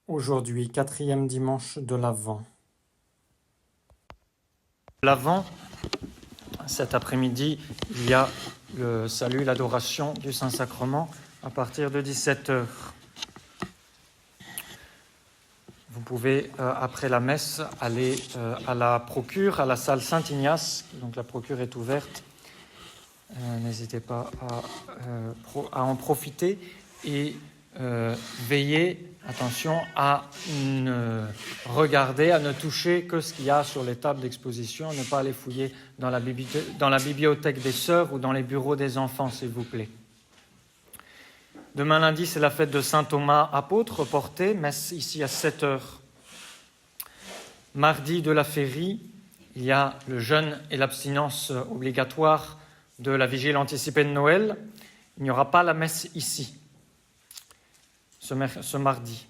Aujourd'hui, quatrième dimanche de l'Avent. L'Avent, cet après-midi, il y a le salut, l'adoration du Saint-Sacrement à partir de 17h. Vous pouvez, après la messe, aller à la procure, à la salle Saint-Ignace. Donc la procure est ouverte. N'hésitez pas à en profiter et veillez, attention, à ne regarder, à ne toucher que ce qu'il y a sur les tables d'exposition, à ne pas aller fouiller dans la bibliothèque des sœurs ou dans les bureaux des enfants, s'il vous plaît. Demain lundi, c'est la fête de Saint Thomas apôtre, portée, messe ici à 7h. Mardi de la Férie, il y a le jeûne et l'abstinence obligatoire de la vigile anticipée de Noël. Il n'y aura pas la messe ici, ce mardi.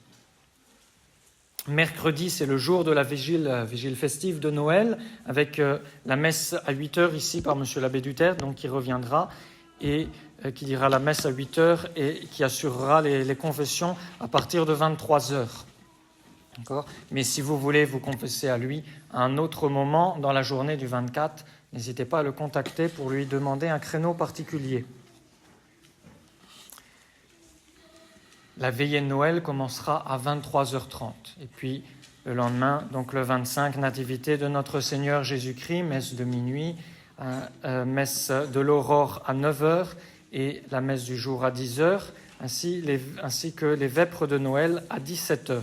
Mercredi, c'est le jour de la vigile festive de Noël, avec la messe à 8h ici par M. l'abbé Duterre, donc qui reviendra et qui dira la messe à 8h et qui assurera les confessions à partir de 23h. D'accord ? Mais si vous voulez vous confesser à lui à un autre moment dans la journée du 24, n'hésitez pas à le contacter pour lui demander un créneau particulier. La veillée de Noël commencera à 23h30. Et puis le lendemain, donc le 25, Nativité de notre Seigneur Jésus-Christ, messe de minuit, messe de l'aurore à 9h et la messe du jour à 10h, ainsi que les vêpres de Noël à 17h.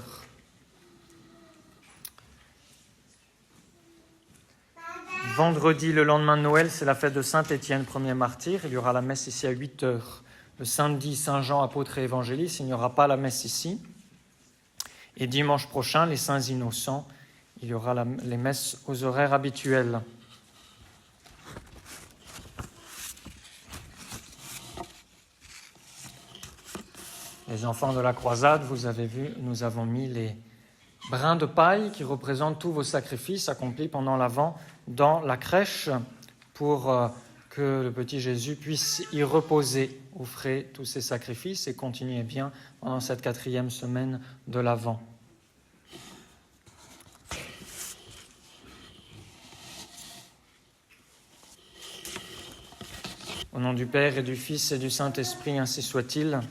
Vendredi, le lendemain de Noël, c'est la fête de Saint-Étienne, premier martyr. Il y aura la messe ici à 8h. Le samedi, Saint-Jean, apôtre et évangéliste, il n'y aura pas la messe ici. Et dimanche prochain, les Saints Innocents, il y aura les messes aux horaires habituels. Les enfants de la croisade, vous avez vu, nous avons mis les brins de paille qui représentent tous vos sacrifices accomplis pendant l'Avent dans la crèche pour que le petit Jésus puisse y reposer. Offrez tous ces sacrifices et continuez bien pendant cette 4e semaine de l'Avent. Au nom du Père et du Fils et du Saint-Esprit, ainsi soit-il.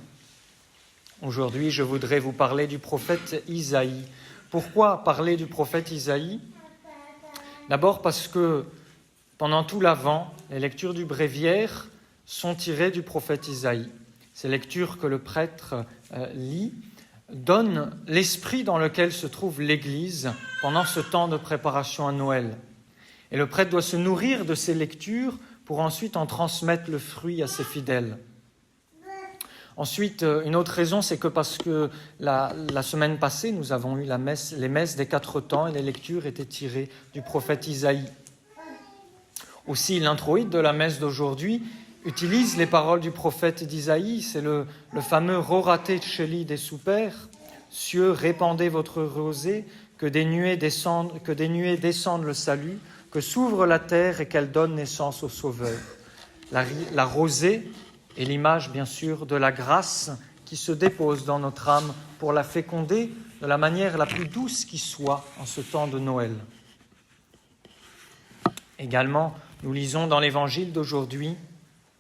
Aujourd'hui, je voudrais vous parler du prophète Isaïe. Pourquoi parler du prophète Isaïe ? D'abord parce que pendant tout l'Avent, les lectures du bréviaire sont tirées du prophète Isaïe. Ces lectures que le prêtre lit donnent l'esprit dans lequel se trouve l'Église pendant ce temps de préparation à Noël. Et le prêtre doit se nourrir de ces lectures pour ensuite en transmettre le fruit à ses fidèles. Ensuite, une autre raison, c'est que parce que la semaine passée, nous avons eu les messes des 4 temps et les lectures étaient tirées du prophète Isaïe. Aussi, l'introïde de la messe d'aujourd'hui utilise les paroles du prophète d'Isaïe. C'est le fameux « Rorate Celi des soupers »« Cieux, répandez votre rosée, que des nuées descendent le salut, que s'ouvre la terre et qu'elle donne naissance au Sauveur. » La rosée est l'image, bien sûr, de la grâce qui se dépose dans notre âme pour la féconder de la manière la plus douce qui soit en ce temps de Noël. Également, nous lisons dans l'Évangile d'aujourd'hui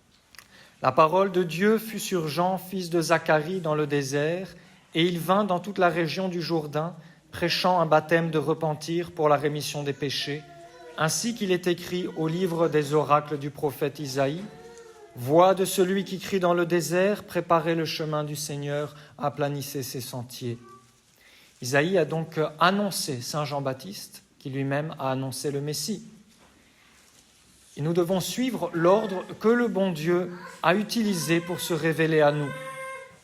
« La parole de Dieu fut sur Jean, fils de Zacharie, dans le désert, et il vint dans toute la région du Jourdain, prêchant un baptême de repentir pour la rémission des péchés, ainsi qu'il est écrit au livre des oracles du prophète Isaïe, Voix de celui qui crie dans le désert, préparez le chemin du Seigneur, aplanissez ses sentiers. » Isaïe a donc annoncé Saint Jean-Baptiste, qui lui-même a annoncé le Messie. Et nous devons suivre l'ordre que le bon Dieu a utilisé pour se révéler à nous.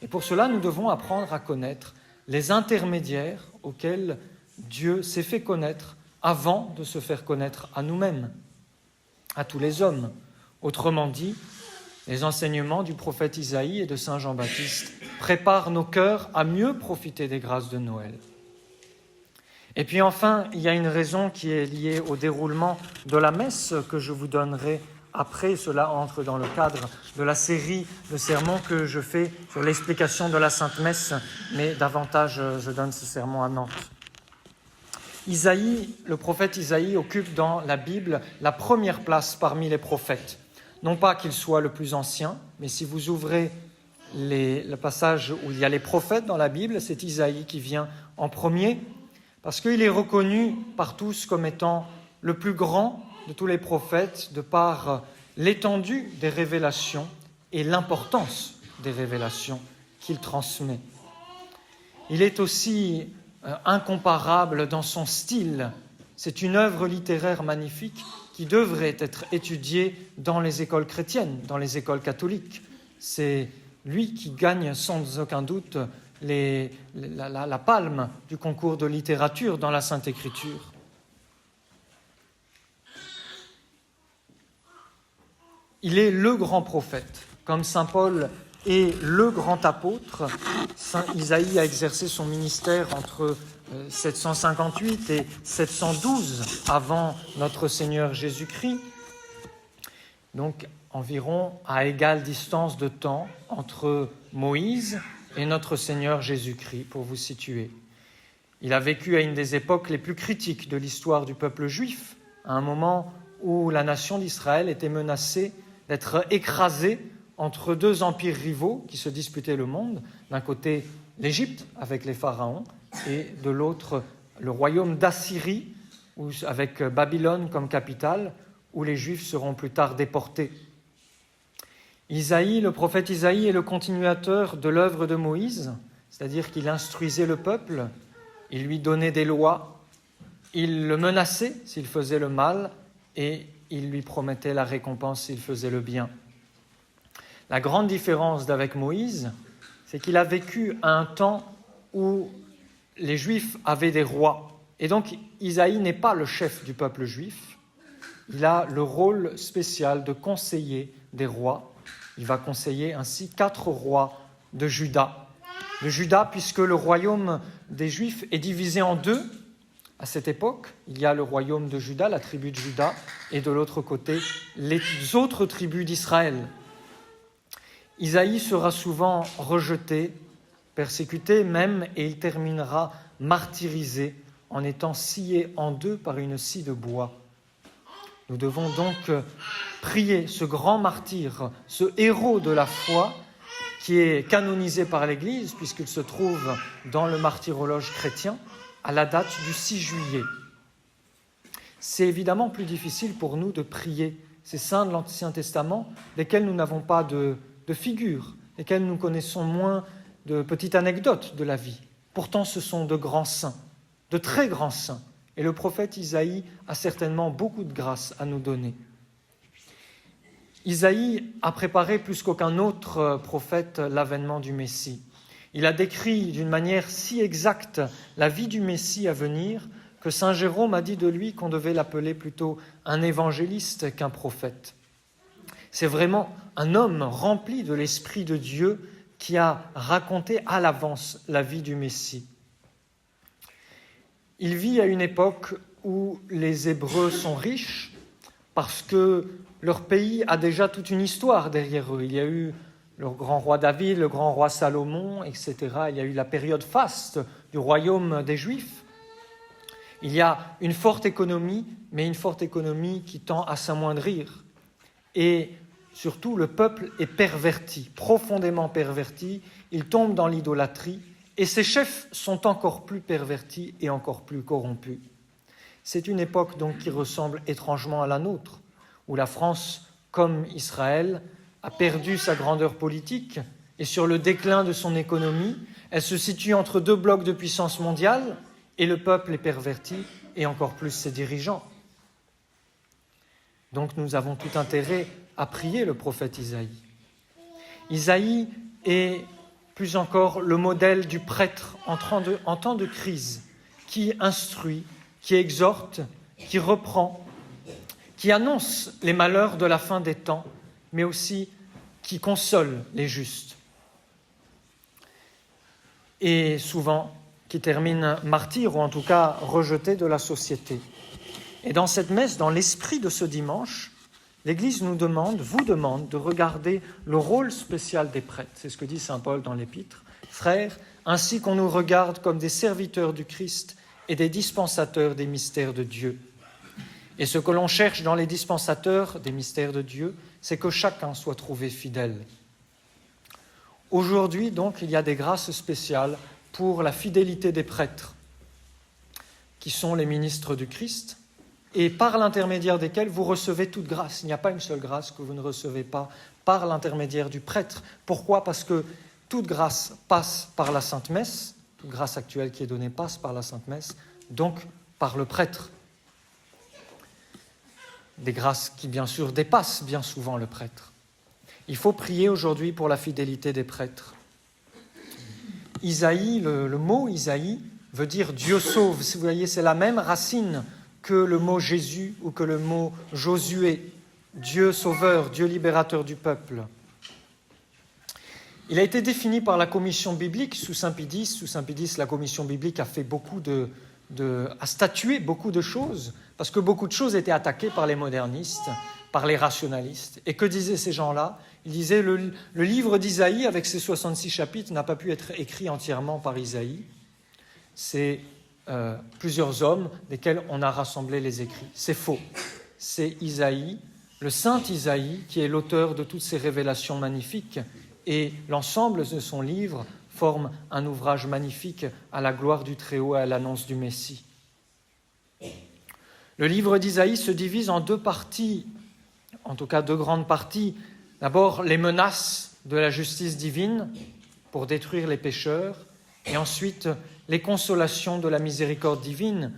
Et pour cela, nous devons apprendre à connaître les intermédiaires auxquels Dieu s'est fait connaître avant de se faire connaître à nous-mêmes, à tous les hommes. Autrement dit, les enseignements du prophète Isaïe et de Saint Jean-Baptiste préparent nos cœurs à mieux profiter des grâces de Noël. Et puis enfin, il y a une raison qui est liée au déroulement de la messe que je vous donnerai après. Cela entre dans le cadre de la série de sermons que je fais sur l'explication de la Sainte Messe, mais davantage je donne ce sermon à Nantes. Isaïe, le prophète Isaïe occupe dans la Bible la première place parmi les prophètes. Non pas qu'il soit le plus ancien, mais si vous ouvrez le passage où il y a les prophètes dans la Bible, c'est Isaïe qui vient en premier, parce qu'il est reconnu par tous comme étant le plus grand de tous les prophètes, de par l'étendue des révélations et l'importance des révélations qu'il transmet. Il est aussi incomparable dans son style. C'est une œuvre littéraire magnifique qui devrait être étudiée dans les écoles chrétiennes, dans les écoles catholiques. C'est lui qui gagne sans aucun doute la palme du concours de littérature dans la Sainte Écriture. Il est le grand prophète, comme saint Paul est le grand apôtre. Saint Isaïe a exercé son ministère entre 758 et 712 avant notre Seigneur Jésus-Christ. Donc environ à égale distance de temps entre Moïse et notre Seigneur Jésus-Christ, pour vous situer. Il a vécu à une des époques les plus critiques de l'histoire du peuple juif, à un moment où la nation d'Israël était menacée d'être écrasée entre deux empires rivaux qui se disputaient le monde. D'un côté, l'Égypte, avec les pharaons, et de l'autre, le royaume d'Assyrie, avec Babylone comme capitale, où les Juifs seront plus tard déportés. Isaïe, le prophète Isaïe, est le continuateur de l'œuvre de Moïse, c'est-à-dire qu'il instruisait le peuple, il lui donnait des lois, il le menaçait s'il faisait le mal, et il lui promettait la récompense s'il faisait le bien. La grande différence d'avec Moïse, c'est qu'il a vécu à un temps où les Juifs avaient des rois. Et donc, Isaïe n'est pas le chef du peuple juif. Il a le rôle spécial de conseiller des rois. Il va conseiller ainsi 4 rois de Juda. De Juda, puisque le royaume des Juifs est divisé en 2. À cette époque, il y a le royaume de Juda, la tribu de Juda, et de l'autre côté, les autres tribus d'Israël. Isaïe sera souvent rejeté, persécuté même, et il terminera martyrisé en étant scié en 2 par une scie de bois. Nous devons donc prier ce grand martyr, ce héros de la foi, qui est canonisé par l'Église, puisqu'il se trouve dans le martyrologe chrétien, à la date du 6 juillet. C'est évidemment plus difficile pour nous de prier ces saints de l'Ancien Testament, desquels nous n'avons pas de figures, desquels nous connaissons moins de petites anecdotes de la vie. Pourtant, ce sont de grands saints, de très grands saints. Et le prophète Isaïe a certainement beaucoup de grâce à nous donner. Isaïe a préparé plus qu'aucun autre prophète l'avènement du Messie. Il a décrit d'une manière si exacte la vie du Messie à venir que saint Jérôme a dit de lui qu'on devait l'appeler plutôt un évangéliste qu'un prophète. C'est vraiment un homme rempli de l'Esprit de Dieu qui a raconté à l'avance la vie du Messie. Il vit à une époque où les Hébreux sont riches parce que leur pays a déjà toute une histoire derrière eux. Il y a eu le grand roi David, le grand roi Salomon, etc. Il y a eu la période faste du royaume des Juifs. Il y a une forte économie, mais une forte économie qui tend à s'amoindrir. Et surtout, le peuple est perverti, profondément perverti. Il tombe dans l'idolâtrie et ses chefs sont encore plus pervertis et encore plus corrompus. C'est une époque donc qui ressemble étrangement à la nôtre, où la France, comme Israël, a perdu sa grandeur politique et sur le déclin de son économie. Elle se situe entre 2 blocs de puissance mondiale et le peuple est perverti et encore plus ses dirigeants. Donc nous avons tout intérêt à prier le prophète Isaïe. Isaïe est plus encore le modèle du prêtre en temps de crise, qui instruit, qui exhorte, qui reprend, qui annonce les malheurs de la fin des temps, mais aussi qui console les justes. Et souvent, qui termine martyr, ou en tout cas rejeté de la société. Et dans cette messe, dans l'esprit de ce dimanche, l'Église vous demande de regarder le rôle spécial des prêtres. C'est ce que dit saint Paul dans l'Épître. Frères, ainsi qu'on nous regarde comme des serviteurs du Christ et des dispensateurs des mystères de Dieu. Et ce que l'on cherche dans les dispensateurs des mystères de Dieu, c'est que chacun soit trouvé fidèle. Aujourd'hui, donc, il y a des grâces spéciales pour la fidélité des prêtres, qui sont les ministres du Christ, et par l'intermédiaire desquels vous recevez toute grâce. Il n'y a pas une seule grâce que vous ne recevez pas par l'intermédiaire du prêtre. Pourquoi ? Parce que toute grâce passe par la Sainte Messe, toute grâce actuelle qui est donnée passe par la Sainte Messe, donc par le prêtre. Des grâces qui, bien sûr, dépassent bien souvent le prêtre. Il faut prier aujourd'hui pour la fidélité des prêtres. Isaïe, le mot Isaïe veut dire Dieu sauve. Vous voyez, c'est la même racine que le mot Jésus ou que le mot Josué, Dieu sauveur, Dieu libérateur du peuple. Il a été défini par la commission biblique sous Saint Pie X. Sous Saint Pie X, la commission biblique a fait a statué beaucoup de choses, parce que beaucoup de choses étaient attaquées par les modernistes, par les rationalistes. Et que disaient ces gens-là ? Ils disaient le livre d'Isaïe, avec ses 66 chapitres, n'a pas pu être écrit entièrement par Isaïe. C'est plusieurs hommes desquels on a rassemblé les écrits. C'est faux. C'est Isaïe, le saint Isaïe, qui est l'auteur de toutes ces révélations magnifiques, et l'ensemble de son livre forme un ouvrage magnifique à la gloire du Très-Haut et à l'annonce du Messie. Le livre d'Isaïe se divise en deux parties, en tout cas deux grandes parties. D'abord, les menaces de la justice divine pour détruire les pécheurs, et ensuite les consolations de la miséricorde divine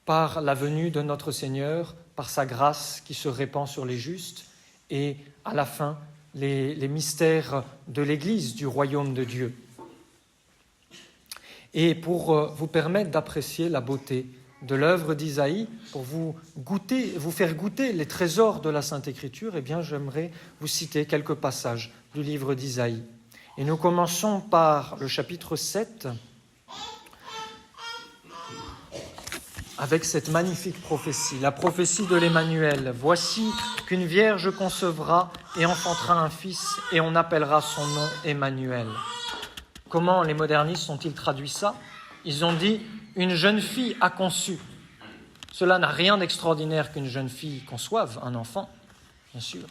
par la venue de notre Seigneur, par sa grâce qui se répand sur les justes, et à la fin, les mystères de l'Église, du royaume de Dieu. Et pour vous permettre d'apprécier la beauté de l'œuvre d'Isaïe, pour vous faire goûter les trésors de la Sainte Écriture, eh bien, j'aimerais vous citer quelques passages du livre d'Isaïe. Et nous commençons par le chapitre 7, avec cette magnifique prophétie, la prophétie de l'Emmanuel. « Voici qu'une vierge concevra et enfantera un fils, et on appellera son nom Emmanuel. » Comment les modernistes ont-ils traduit ça ? Ils ont dit « une jeune fille a conçu ». Cela n'a rien d'extraordinaire qu'une jeune fille conçoive un enfant, bien sûr.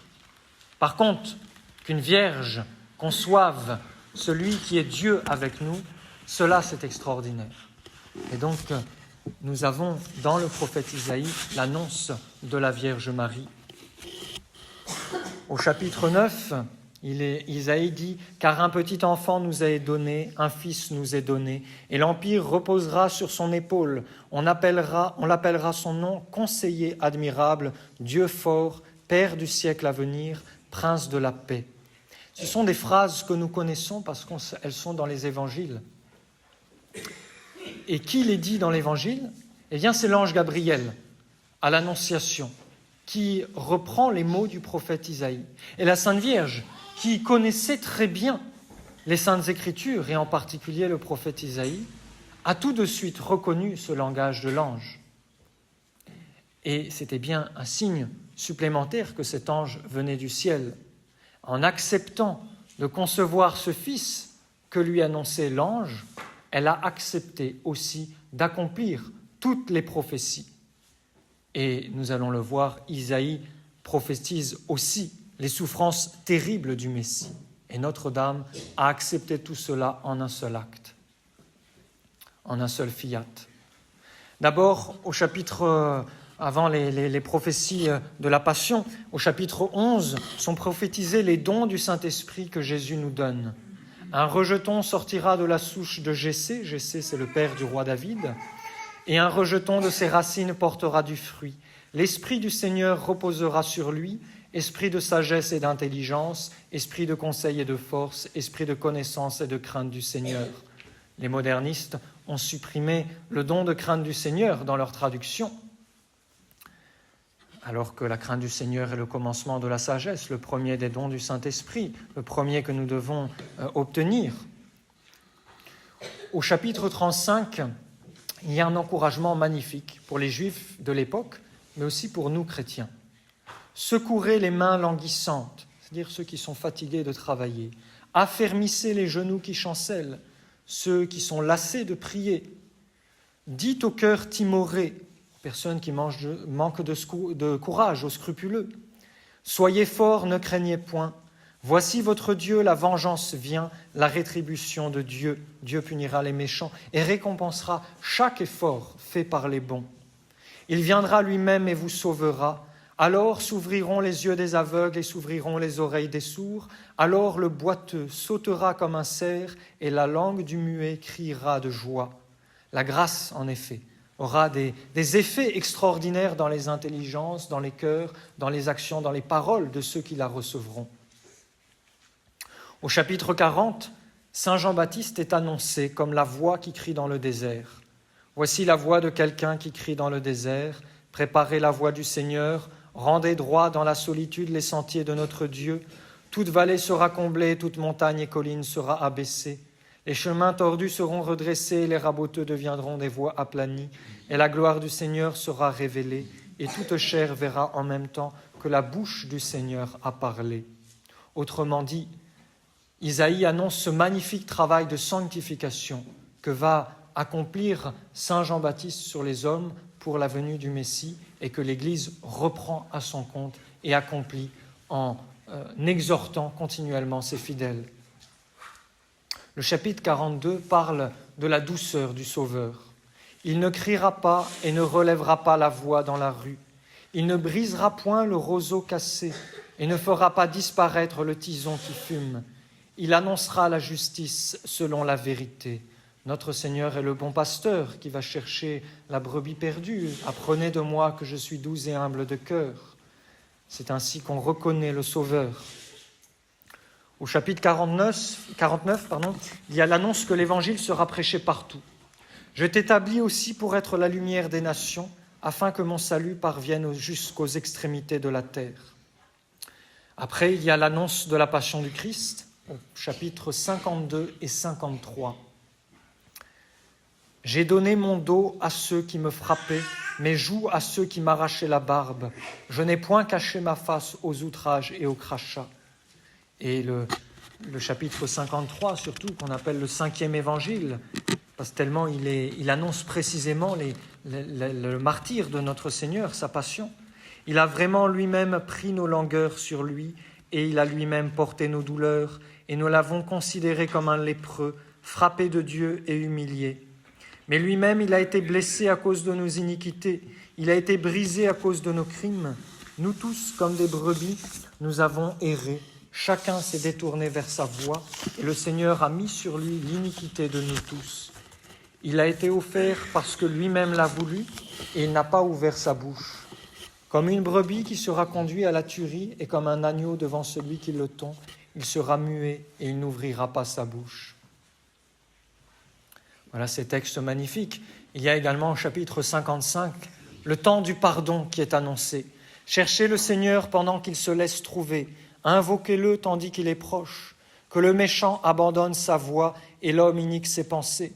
Par contre, qu'une vierge conçoive celui qui est Dieu avec nous, cela c'est extraordinaire. Et donc, nous avons dans le prophète Isaïe l'annonce de la Vierge Marie. Au chapitre 9, Isaïe dit « Car un petit enfant nous est donné, un fils nous est donné, et l'empire reposera sur son épaule. On l'appellera son nom conseiller admirable, Dieu fort, Père du siècle à venir, Prince de la paix. » Ce sont des phrases que nous connaissons parce qu'elles sont dans les évangiles. Et qui les dit dans l'Évangile ? Eh bien, c'est l'ange Gabriel, à l'Annonciation, qui reprend les mots du prophète Isaïe. Et la Sainte Vierge, qui connaissait très bien les Saintes Écritures, et en particulier le prophète Isaïe, a tout de suite reconnu ce langage de l'ange. Et c'était bien un signe supplémentaire que cet ange venait du ciel. En acceptant de concevoir ce fils que lui annonçait l'ange, elle a accepté aussi d'accomplir toutes les prophéties. Et nous allons le voir, Isaïe prophétise aussi les souffrances terribles du Messie. Et Notre-Dame a accepté tout cela en un seul acte, en un seul fiat. D'abord, au chapitre, avant les prophéties de la Passion, au chapitre 11, sont prophétisés les dons du Saint-Esprit que Jésus nous donne. Un rejeton sortira de la souche de Jessé, Jessé c'est le père du roi David, et un rejeton de ses racines portera du fruit. L'Esprit du Seigneur reposera sur lui, esprit de sagesse et d'intelligence, esprit de conseil et de force, esprit de connaissance et de crainte du Seigneur. Les modernistes ont supprimé le don de crainte du Seigneur dans leur traduction, alors que la crainte du Seigneur est le commencement de la sagesse, le premier des dons du Saint-Esprit, le premier que nous devons obtenir. Au chapitre 35, il y a un encouragement magnifique pour les Juifs de l'époque, mais aussi pour nous chrétiens. Secourez les mains languissantes, c'est-à-dire ceux qui sont fatigués de travailler. Affermissez les genoux qui chancellent, ceux qui sont lassés de prier. Dites au cœur timoré, personnes qui manquent de courage, aux scrupuleux. Soyez forts, ne craignez point. Voici votre Dieu, la vengeance vient, la rétribution de Dieu. Dieu punira les méchants et récompensera chaque effort fait par les bons. Il viendra lui-même et vous sauvera. Alors s'ouvriront les yeux des aveugles et s'ouvriront les oreilles des sourds. Alors le boiteux sautera comme un cerf et la langue du muet criera de joie. La grâce, en effet, aura des effets extraordinaires dans les intelligences, dans les cœurs, dans les actions, dans les paroles de ceux qui la recevront. Au chapitre 40, Saint Jean-Baptiste est annoncé comme la voix qui crie dans le désert. Voici la voix de quelqu'un qui crie dans le désert. Préparez la voie du Seigneur, rendez droit dans la solitude les sentiers de notre Dieu. Toute vallée sera comblée, toute montagne et colline sera abaissée. Les chemins tordus seront redressés, les raboteux deviendront des voies aplanies, et la gloire du Seigneur sera révélée, et toute chair verra en même temps que la bouche du Seigneur a parlé. Autrement dit, Isaïe annonce ce magnifique travail de sanctification que va accomplir Saint Jean-Baptiste sur les hommes pour la venue du Messie et que l'Église reprend à son compte et accomplit en exhortant continuellement ses fidèles. Le chapitre 42 parle de la douceur du Sauveur. Il ne criera pas et ne relèvera pas la voix dans la rue. Il ne brisera point le roseau cassé et ne fera pas disparaître le tison qui fume. Il annoncera la justice selon la vérité. Notre Seigneur est le bon pasteur qui va chercher la brebis perdue. Apprenez de moi que je suis doux et humble de cœur. C'est ainsi qu'on reconnaît le Sauveur. Au chapitre 49, il y a l'annonce que l'Évangile sera prêché partout. Je t'établis aussi pour être la lumière des nations, afin que mon salut parvienne jusqu'aux extrémités de la terre. Après, il y a l'annonce de la passion du Christ, au chapitre 52 et 53. J'ai donné mon dos à ceux qui me frappaient, mes joues à ceux qui m'arrachaient la barbe. Je n'ai point caché ma face aux outrages et aux crachats. Et le chapitre 53, surtout, qu'on appelle le 5e évangile, parce que tellement il annonce précisément le martyre de notre Seigneur, sa passion. Il a vraiment lui-même pris nos langueurs sur lui, et il a lui-même porté nos douleurs, et nous l'avons considéré comme un lépreux, frappé de Dieu et humilié. Mais lui-même, il a été blessé à cause de nos iniquités, il a été brisé à cause de nos crimes. Nous tous, comme des brebis, nous avons erré. Chacun s'est détourné vers sa voie, et le Seigneur a mis sur lui l'iniquité de nous tous. Il a été offert parce que lui-même l'a voulu, et il n'a pas ouvert sa bouche. Comme une brebis qui sera conduite à la tuerie, et comme un agneau devant celui qui le tond, il sera muet et il n'ouvrira pas sa bouche. Voilà ces textes magnifiques. Il y a également au chapitre 55 le temps du pardon qui est annoncé. Cherchez le Seigneur pendant qu'il se laisse trouver. Invoquez-le tandis qu'il est proche. Que le méchant abandonne sa voie et l'homme inique ses pensées.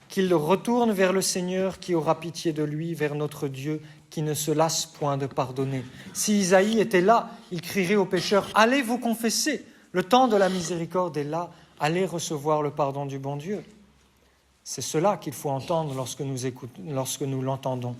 Qu'il retourne vers le Seigneur qui aura pitié de lui, vers notre Dieu qui ne se lasse point de pardonner. Si Isaïe était là, il crierait aux pécheurs « Allez vous confesser ! Le temps de la miséricorde est là, allez recevoir le pardon du bon Dieu. » C'est cela qu'il faut entendre lorsque nous l'entendons.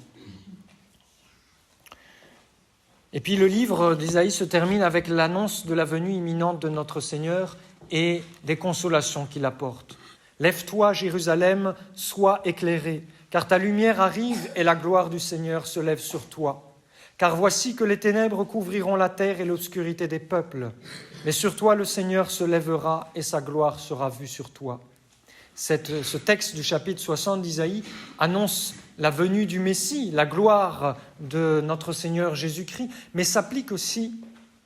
Et puis le livre d'Isaïe se termine avec l'annonce de la venue imminente de notre Seigneur et des consolations qu'il apporte. « Lève-toi, Jérusalem, sois éclairée, car ta lumière arrive et la gloire du Seigneur se lève sur toi. Car voici que les ténèbres couvriront la terre et l'obscurité des peuples. Mais sur toi le Seigneur se lèvera et sa gloire sera vue sur toi. » Ce texte du chapitre 60 d'Isaïe annonce la venue du Messie, la gloire de notre Seigneur Jésus-Christ, mais s'applique aussi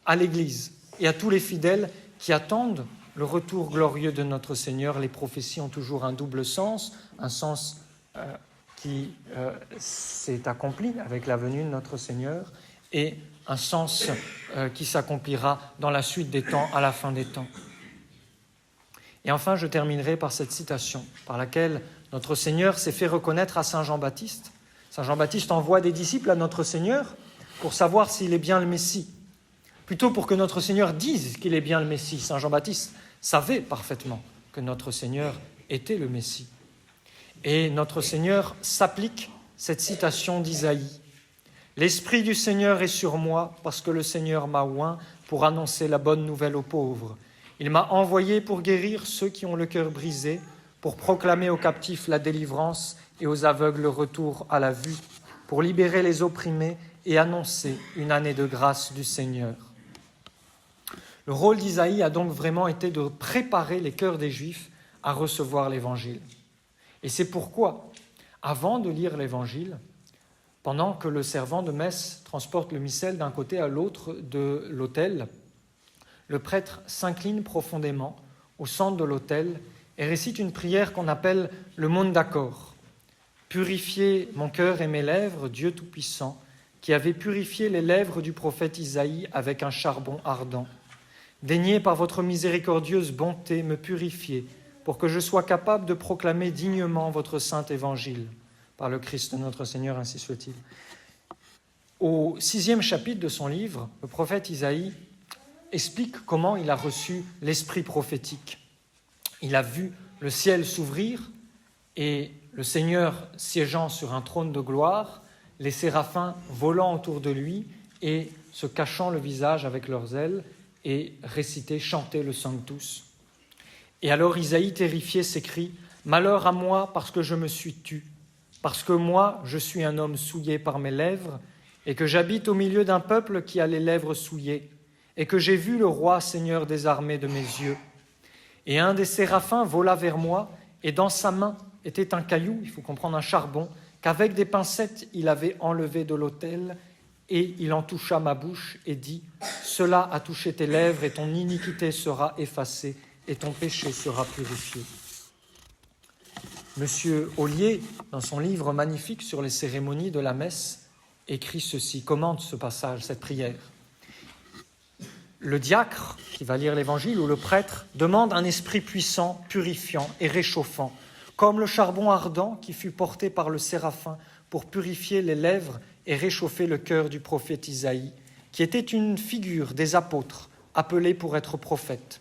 à l'Église et à tous les fidèles qui attendent le retour glorieux de notre Seigneur. Les prophéties ont toujours un double sens, un sens qui s'est accompli avec la venue de notre Seigneur et un sens qui s'accomplira dans la suite des temps, à la fin des temps. Et enfin, je terminerai par cette citation par laquelle notre Seigneur s'est fait reconnaître à Saint Jean-Baptiste. Saint Jean-Baptiste envoie des disciples à notre Seigneur pour savoir s'il est bien le Messie. plutôt pour que notre Seigneur dise qu'il est bien le Messie. Saint Jean-Baptiste savait parfaitement que notre Seigneur était le Messie. Et notre Seigneur s'applique cette citation d'Isaïe. « L'Esprit du Seigneur est sur moi parce que le Seigneur m'a oint pour annoncer la bonne nouvelle aux pauvres. Il m'a envoyé pour guérir ceux qui ont le cœur brisé, pour proclamer aux captifs la délivrance et aux aveugles le retour à la vue, pour libérer les opprimés et annoncer une année de grâce du Seigneur. » Le rôle d'Isaïe a donc vraiment été de préparer les cœurs des Juifs à recevoir l'Évangile. Et c'est pourquoi, avant de lire l'Évangile, pendant que le servant de messe transporte le missel d'un côté à l'autre de l'autel, le prêtre s'incline profondément au centre de l'autel et récite une prière qu'on appelle le monde d'accord. « Purifiez mon cœur et mes lèvres, Dieu Tout-Puissant, qui avait purifié les lèvres du prophète Isaïe avec un charbon ardent. Daignez par votre miséricordieuse bonté me purifier pour que je sois capable de proclamer dignement votre saint évangile. Par le Christ notre Seigneur, ainsi soit-il. » Au 6e chapitre de son livre, le prophète Isaïe explique comment il a reçu l'esprit prophétique. Il a vu le ciel s'ouvrir et le Seigneur siégeant sur un trône de gloire, les séraphins volant autour de lui et se cachant le visage avec leurs ailes et réciter, chanter le Sanctus. Et alors Isaïe, terrifié, s'écrie « Malheur à moi parce que je me suis tu, parce que moi je suis un homme souillé par mes lèvres et que j'habite au milieu d'un peuple qui a les lèvres souillées et que j'ai vu le roi Seigneur des armées de mes yeux. Et un des séraphins vola vers moi et dans sa main était un caillou, il faut comprendre un charbon, qu'avec des pincettes il avait enlevé de l'autel et il en toucha ma bouche et dit « Cela a touché tes lèvres et ton iniquité sera effacée et ton péché sera purifié. » Monsieur Ollier, dans son livre magnifique sur les cérémonies de la messe, écrit ceci, commente ce passage, cette prière. Le diacre, qui va lire l'Évangile, ou le prêtre, demande un esprit puissant, purifiant et réchauffant, comme le charbon ardent qui fut porté par le séraphin pour purifier les lèvres et réchauffer le cœur du prophète Isaïe, qui était une figure des apôtres, appelés pour être prophètes.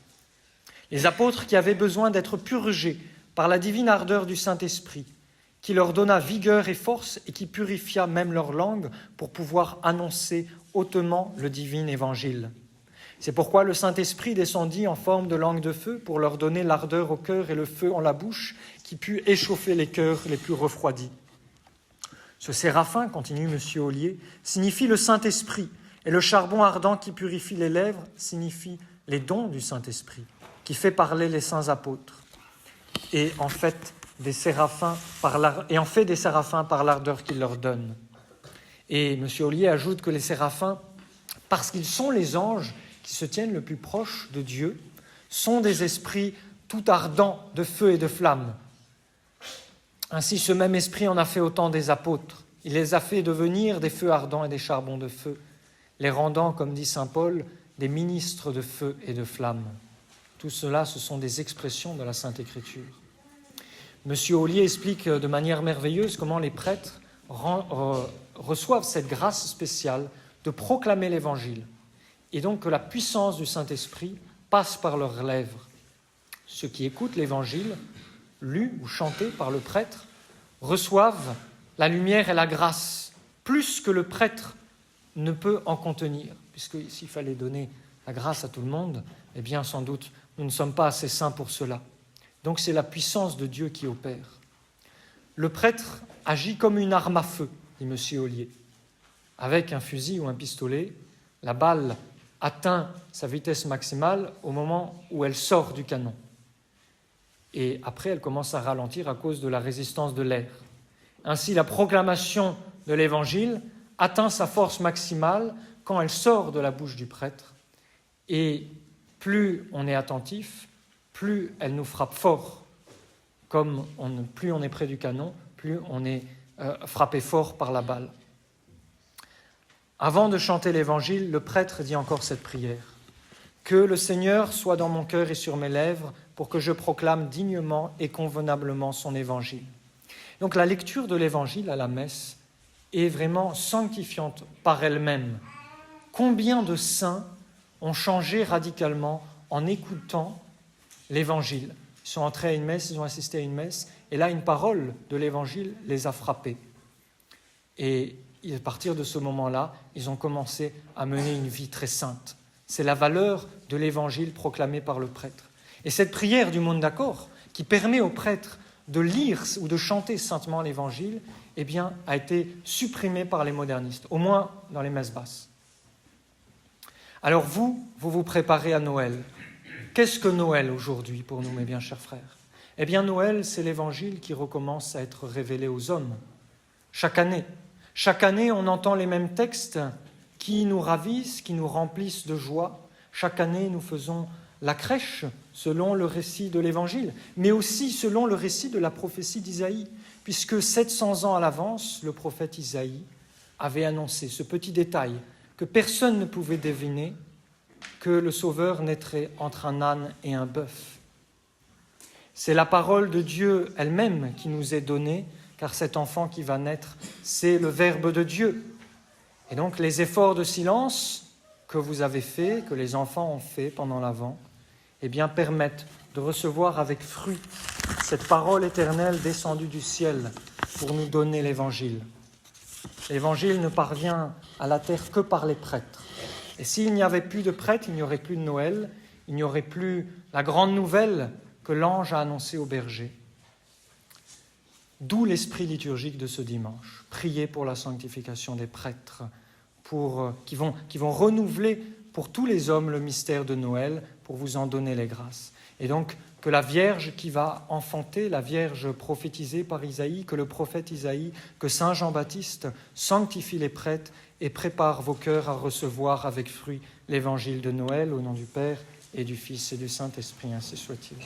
Les apôtres qui avaient besoin d'être purgés par la divine ardeur du Saint-Esprit, qui leur donna vigueur et force et qui purifia même leur langue pour pouvoir annoncer hautement le divin évangile. C'est pourquoi le Saint-Esprit descendit en forme de langue de feu pour leur donner l'ardeur au cœur et le feu en la bouche qui put échauffer les cœurs les plus refroidis. Ce séraphin, continue M. Ollier, signifie le Saint-Esprit et le charbon ardent qui purifie les lèvres signifie les dons du Saint-Esprit qui fait parler les saints apôtres et en fait des séraphins par l'ardeur qu'il leur donne. Et M. Ollier ajoute que les séraphins, parce qu'ils sont les anges qui se tiennent le plus proche de Dieu, sont des esprits tout ardents de feu et de flamme. Ainsi, ce même esprit en a fait autant des apôtres. Il les a fait devenir des feux ardents et des charbons de feu, les rendant, comme dit saint Paul, des ministres de feu et de flamme. Tout cela, ce sont des expressions de la Sainte Écriture. Monsieur Ollier explique de manière merveilleuse comment les prêtres reçoivent cette grâce spéciale de proclamer l'Évangile, et donc que la puissance du Saint-Esprit passe par leurs lèvres. Ceux qui écoutent l'Évangile, lu ou chanté par le prêtre, reçoivent la lumière et la grâce, plus que le prêtre ne peut en contenir, puisque s'il fallait donner la grâce à tout le monde, eh bien sans doute nous ne sommes pas assez saints pour cela. Donc c'est la puissance de Dieu qui opère. Le prêtre agit comme une arme à feu, dit M. Ollier. Avec un fusil ou un pistolet, la balle atteint sa vitesse maximale au moment où elle sort du canon. Et après, elle commence à ralentir à cause de la résistance de l'air. Ainsi, la proclamation de l'Évangile atteint sa force maximale quand elle sort de la bouche du prêtre. Et plus on est attentif, plus elle nous frappe fort. Plus on est près du canon, plus on est frappé fort par la balle. Avant de chanter l'Évangile, le prêtre dit encore cette prière. « Que le Seigneur soit dans mon cœur et sur mes lèvres pour que je proclame dignement et convenablement son Évangile. » Donc la lecture de l'Évangile à la messe est vraiment sanctifiante par elle-même. Combien de saints ont changé radicalement en écoutant l'Évangile. Ils sont entrés à une messe, ils ont assisté à une messe, et là, une parole de l'Évangile les a frappés. Et à partir de ce moment-là, ils ont commencé à mener une vie très sainte. C'est la valeur de l'Évangile proclamé par le prêtre. Et cette prière du monde d'accord, qui permet au prêtre de lire ou de chanter saintement l'Évangile, eh bien, a été supprimée par les modernistes, au moins dans les messes basses. Alors vous vous préparez à Noël. Qu'est-ce que Noël aujourd'hui pour nous, mes bien chers frères ? Eh bien, Noël, c'est l'Évangile qui recommence à être révélé aux hommes. Chaque année, on entend les mêmes textes qui nous ravissent, qui nous remplissent de joie. Chaque année, nous faisons la crèche selon le récit de l'Évangile, mais aussi selon le récit de la prophétie d'Isaïe, puisque 700 ans à l'avance, le prophète Isaïe avait annoncé ce petit détail que personne ne pouvait deviner, que le Sauveur naîtrait entre un âne et un bœuf. C'est la parole de Dieu elle-même qui nous est donnée, car cet enfant qui va naître, c'est le Verbe de Dieu. Et donc les efforts de silence que vous avez faits, que les enfants ont faits pendant l'Avent, eh bien, permettent de recevoir avec fruit cette parole éternelle descendue du ciel pour nous donner l'Évangile. L'Évangile ne parvient à la terre que par les prêtres. Et s'il n'y avait plus de prêtres, il n'y aurait plus de Noël, il n'y aurait plus la grande nouvelle que l'ange a annoncée au berger. D'où l'esprit liturgique de ce dimanche. Prier pour la sanctification des prêtres, qui vont renouveler pour tous les hommes le mystère de Noël, pour vous en donner les grâces. Et donc, que la Vierge qui va enfanter, la Vierge prophétisée par Isaïe, que le prophète Isaïe, que Saint Jean-Baptiste sanctifie les prêtres et prépare vos cœurs à recevoir avec fruit l'évangile de Noël, au nom du Père et du Fils et du Saint-Esprit, ainsi soit-il.